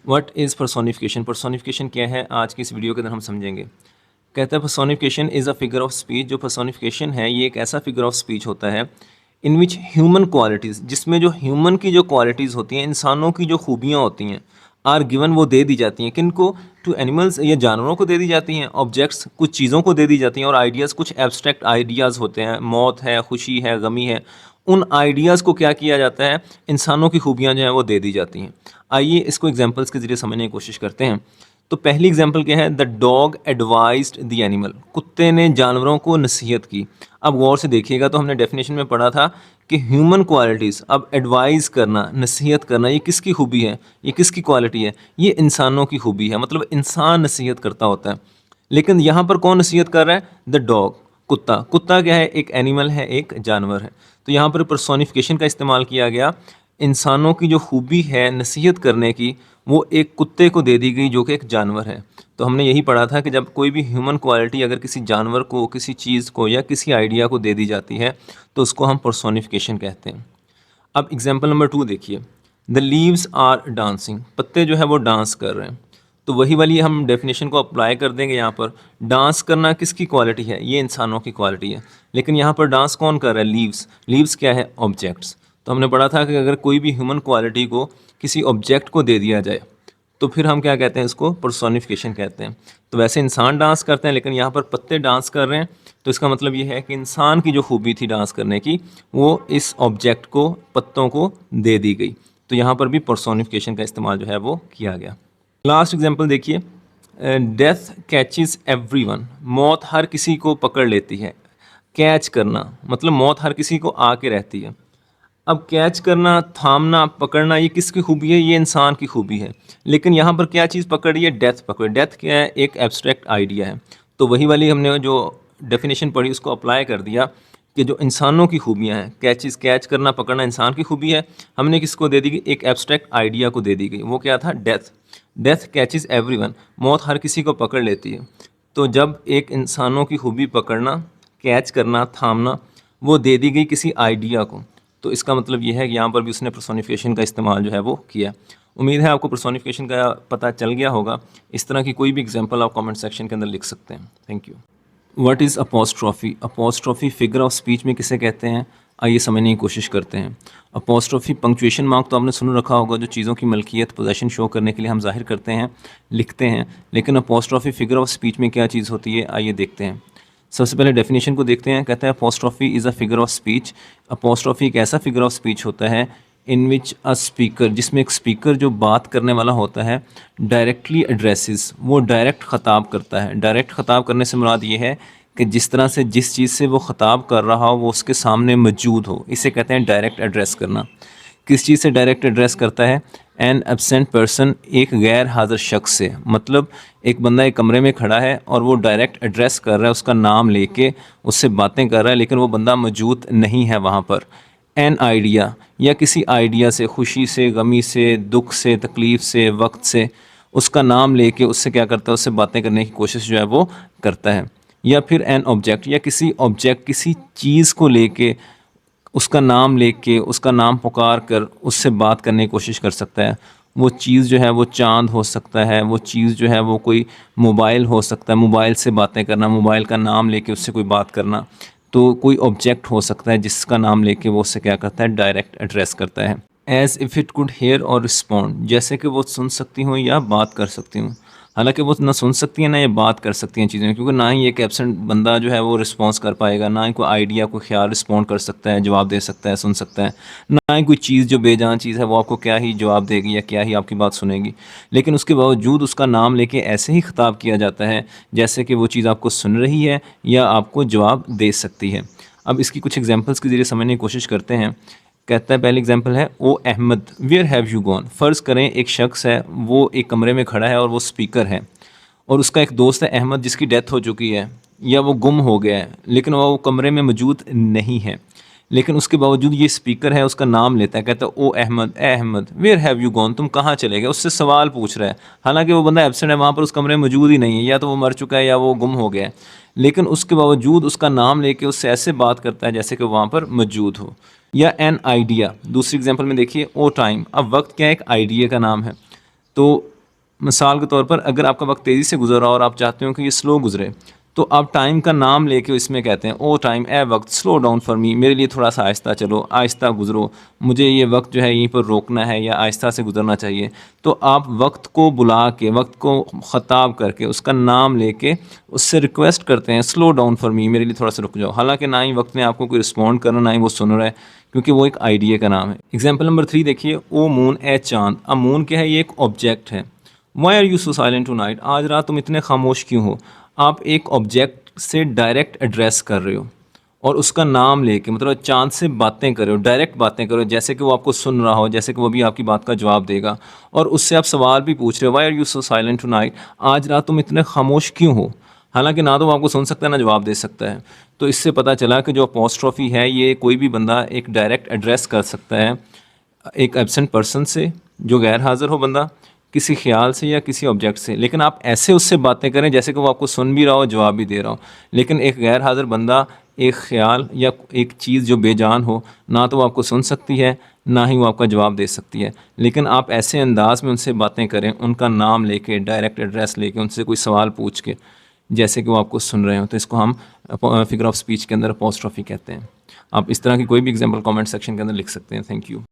What is personification? Personification क्या है, आज की इस वीडियो के अंदर हम समझेंगे। कहता है personification is a figure of speech. जो पर्सोनिफिकेशन है ये एक ऐसा फिगर ऑफ स्पीच होता है इन विच ह्यूमन क्वालिटीज़, जिसमें जो ह्यूमन की जो क्वालिटीज़ होती हैं, इंसानों की जो खूबियाँ होती हैं, आर गिवन, वो दे दी जाती हैं। किनको? टू एनिमल्स, या जानवरों को दे दी जाती हैं। ऑब्जेक्ट्स, कुछ चीज़ों को दे दी जाती हैं। और आइडियाज़, कुछ एब्स्ट्रैक्ट आइडियाज़ होते हैं। मौत है, खुशी है, गमी है, उन आइडियाज़ को क्या किया जाता है, इंसानों की खूबियाँ जो हैं वो दे दी जाती हैं। आइए इसको एग्जांपल्स के ज़रिए समझने की कोशिश करते हैं। तो पहली एग्जांपल क्या है? The dog advised the animal. कुत्ते ने जानवरों को नसीहत की। अब गौर से देखिएगा तो हमने डेफिनेशन में पढ़ा था कि ह्यूमन क्वालिटीज़, अब एडवाइज़ करना, नसीहत करना, ये किसकी खूबी है, ये किसकी क्वालिटी है? ये इंसानों की खूबी है। मतलब इंसान नसीहत करता होता है। लेकिन यहाँ पर कौन नसीहत कर रहा है? द डॉग, कुत्ता। कुत्ता क्या है? एक एनिमल है, एक जानवर है। तो यहाँ पर पर्सोनिफिकेशन का इस्तेमाल किया गया। इंसानों की जो खूबी है नसीहत करने की, वो एक कुत्ते को दे दी गई जो कि एक जानवर है। तो हमने यही पढ़ा था कि जब कोई भी ह्यूमन क्वालिटी अगर किसी जानवर को, किसी चीज़ को या किसी आइडिया को दे दी जाती है तो उसको हम पर्सोनिफिकेशन कहते हैं। अब एग्जाम्पल नंबर 2 देखिए। The leaves are dancing. पत्ते जो है वो डांस कर रहे हैं। तो वही वाली हम डेफिनेशन को अप्लाई कर देंगे यहाँ पर। डांस करना किसकी क्वालिटी है? ये इंसानों की क्वालिटी है। लेकिन यहाँ पर डांस कौन कर रहा है? लीव्स। लीव्स क्या है? ऑब्जेक्ट्स। तो हमने पढ़ा था कि अगर कोई भी ह्यूमन क्वालिटी को किसी ऑब्जेक्ट को दे दिया जाए तो फिर हम क्या कहते हैं? इसको पर्सोनिफिकेशन कहते हैं। तो वैसे इंसान डांस करते हैं, लेकिन यहाँ पर पत्ते डांस कर रहे हैं। तो इसका मतलब ये है कि इंसान की जो खूबी थी डांस करने की, वो इस ऑब्जेक्ट को, पत्तों को दे दी गई। तो यहाँ पर भी पर्सोनिफिकेशन का इस्तेमाल जो है वो किया गया। लास्ट एग्जाम्पल देखिए। Death catches everyone. मौत हर किसी को पकड़ लेती है। कैच करना मतलब मौत हर किसी को आके रहती है। अब कैच करना, थामना, पकड़ना, ये किसकी खूबी है? ये इंसान की खूबी है। लेकिन यहाँ पर क्या चीज़ पकड़ रही है? डेथ पकड़। डेथ क्या है? एक एब्स्ट्रैक्ट आइडिया है। तो वही वाली हमने जो डेफिनेशन पढ़ी उसको अप्लाई कर दिया कि जो इंसानों की खूबियाँ हैं, कैचेस, कैच करना, पकड़ना इंसान की खूबी है। हमने किसको दे दी गई? एक एब्स्ट्रैक्ट आइडिया को दे दी गई। वो क्या था? डेथ। Death catches everyone. मौत हर किसी को पकड़ लेती है। तो जब एक इंसानों की खूबी पकड़ना, कैच करना, थामना, वो दे दी गई किसी आइडिया को, तो इसका मतलब ये है कि यहाँ पर भी उसने पर्सोनिफिकेशन का इस्तेमाल जो है वो किया। उम्मीद है आपको पर्सोनिफिकेशन का पता चल गया होगा। इस तरह की कोई भी एग्जांपल आप कमेंट सेक्शन के अंदर लिख सकते हैं। Thank you. What is apostrophe? Apostrophe figure of speech में किसे कहते हैं? आइए समझने की कोशिश करते हैं। अपोस्ट्रॉफी पंक्चुएशन मार्क तो आपने सुन रखा होगा, जो चीज़ों की मलकियत, पोजेशन शो करने के लिए हम जाहिर करते हैं, लिखते हैं। लेकिन अपोस्ट्रॉफी फिगर ऑफ स्पीच में क्या चीज़ होती है? आइए देखते हैं। सबसे पहले डेफिनेशन को देखते हैं। कहता है apostrophe is a figure of speech. Apostrophe एक ऐसा फिगर ऑफ स्पीच होता है इन विच अ स्पीकर, जिसमें एक स्पीकर जो बात करने वाला होता है, डायरेक्टली एड्रेसेस, वो डायरेक्ट ख़ताब करता है। डायरेक्ट ख़ताब करने से मुराद ये है कि जिस तरह से, जिस चीज़ से वो ख़ताब कर रहा हो वो उसके सामने मौजूद हो, इसे कहते हैं डायरेक्ट एड्रेस करना। किस चीज़ से डायरेक्ट एड्रेस करता है? एन एब्सेंट पर्सन, एक गैर हाज़िर शख्स से। मतलब एक बंदा एक कमरे में खड़ा है और वो डायरेक्ट एड्रेस कर रहा है, उसका नाम लेके उससे बातें कर रहा है, लेकिन वो बंदा मौजूद नहीं है वहाँ पर। एन आइडिया, या किसी आइडिया से, खुशी से, गमी से, दुख से, तकलीफ़ से, वक्त से, उसका नाम लेके उससे क्या करता है? उससे बातें करने की कोशिश जो है वो करता है। या फिर एन ऑब्जेक्ट, या किसी ऑब्जेक्ट, किसी चीज़ को लेके, उसका नाम लेके, उसका नाम पुकार कर उससे बात करने की कोशिश कर सकता है। वो चीज़ जो है वो चाँद हो सकता है, वो चीज़ जो है वो कोई मोबाइल हो सकता है, मोबाइल से बातें करना, मोबाइल का नाम लेके उससे कोई बात करना। तो कोई ऑब्जेक्ट हो सकता है जिसका नाम लेके वो उससे क्या करता है? डायरेक्ट एड्रेस करता है। As if it could hair और रिस्पॉन्ड, जैसे कि वो सुन सकती हूँ या बात कर सकती हूँ। हालांकि वो ना सुन सकती हैं ना ये बात कर सकती हैं चीज़ें, क्योंकि ना ही एक एब्सेंट बंदा जो है वो रिस्पॉन्स कर पाएगा, ना ही कोई आइडिया, कोई ख्याल रिस्पॉन्ड कर सकता है, जवाब दे सकता है, सुन सकता है। ना ही कोई चीज़ जो बेजान चीज़ है वो आपको क्या ही जवाब देगी या क्या ही आपकी बात सुनेगी। लेकिन उसके बावजूद उसका नाम लेके ऐसे ही ख़िताब किया जाता है जैसे कि वो चीज़ आपको सुन रही है या आपको जवाब दे सकती है। अब इसकी कुछ एग्जांपल्स के ज़रिए समझने की कोशिश करते हैं। कहता है पहली एग्जांपल है, ओ Ahmed where have you gone. फ़र्ज़ करें एक शख्स है, वो एक कमरे में खड़ा है और वो स्पीकर है, और उसका एक दोस्त है अहमद जिसकी डेथ हो चुकी है या वो गुम हो गया है, लेकिन वो कमरे में मौजूद नहीं है। लेकिन उसके बावजूद ये स्पीकर है, उसका नाम लेता है, कहता है ओ अहमद, ए Ahmad where have you gone, तुम कहाँ चले गए? उससे सवाल पूछ रहा है। हालांकि वो बंदा एब्सेंट है, वहाँ पर उस कमरे में मौजूद ही नहीं है, या तो वो मर चुका है या वो गुम हो गया है। लेकिन उसके बावजूद उसका नाम लेके उससे ऐसे बात करता है जैसे कि वहाँ पर मौजूद हो। या एन आइडिया, दूसरी एग्जाम्पल में देखिए, ओ टाइम। अब वक्त क्या है? एक आइडिया का नाम है। तो मिसाल के तौर पर अगर आपका वक्त तेज़ी से गुजर रहा हो और आप चाहते हो कि ये स्लो गुजरे, तो आप टाइम का नाम लेके इसमें कहते हैं ओ टाइम, ए वक्त, स्लो डाउन फॉर मी, मेरे लिए थोड़ा सा आहिस्ता चलो, आहिस्ता गुजरो, मुझे ये वक्त जो है यहीं पर रोकना है या आहिस्ता से गुजरना चाहिए। तो आप वक्त को बुला के, वक्त को ख़ताब करके, उसका नाम लेके उससे रिक्वेस्ट करते हैं स्लो डाउन फॉर मी, मेरे लिए थोड़ा सा रुक जाओ। हालांकि ना ही वक्त ने आपको कोई रिस्पॉन्ड करना, ना ही वो सुन रहा है, क्योंकि वो एक आइडिया का नाम है। एग्जाम्पल नंबर 3 देखिए, ओ मून, ए चांद। अब मून क्या है? ये एक ऑब्जेक्ट है। Why are you so silent tonight, आज रात तुम इतने खामोश क्यों हो? आप एक ऑब्जेक्ट से डायरेक्ट एड्रेस कर रहे हो और उसका नाम लेके, मतलब चांद से बातें कर रहे हो, डायरेक्ट बातें करो, जैसे कि वो आपको सुन रहा हो, जैसे कि वो भी आपकी बात का जवाब देगा। और उससे आप सवाल भी पूछ रहे हो, why are you so silent tonight, आज रात तुम इतने खामोश क्यों हो? हालांकि ना तो वो आपको सुन सकता है ना जवाब दे सकता है। तो इससे पता चला कि जो अपॉस्ट्रोफी है ये कोई भी बंदा एक डायरेक्ट एड्रेस कर सकता है एक एब्सेंट पर्सन से, जो गैर हाज़िर हो बंदा, किसी ख्याल से या किसी ऑब्जेक्ट से। लेकिन आप ऐसे उससे बातें करें जैसे कि वो आपको सुन भी रहा हो, जवाब भी दे रहा हो। लेकिन एक गैर हाज़िर बंदा एक ख्याल या एक चीज़ जो बेजान हो, ना तो वो आपको सुन सकती है, ना ही वो आपका जवाब दे सकती है। लेकिन आप ऐसे अंदाज में उनसे बातें करें, उनका नाम लेके, डायरेक्ट एड्रेस लेके, उनसे कोई सवाल पूछ के, जैसे कि वो आपको सुन रहे हो, तो इसको हम फिगर ऑफ स्पीच के अंदर अपॉस्ट्रोफी कहते हैं। आप इस तरह की कोई भी एग्जाम्पल कमेंट सेक्शन के अंदर लिख सकते हैं। Thank you.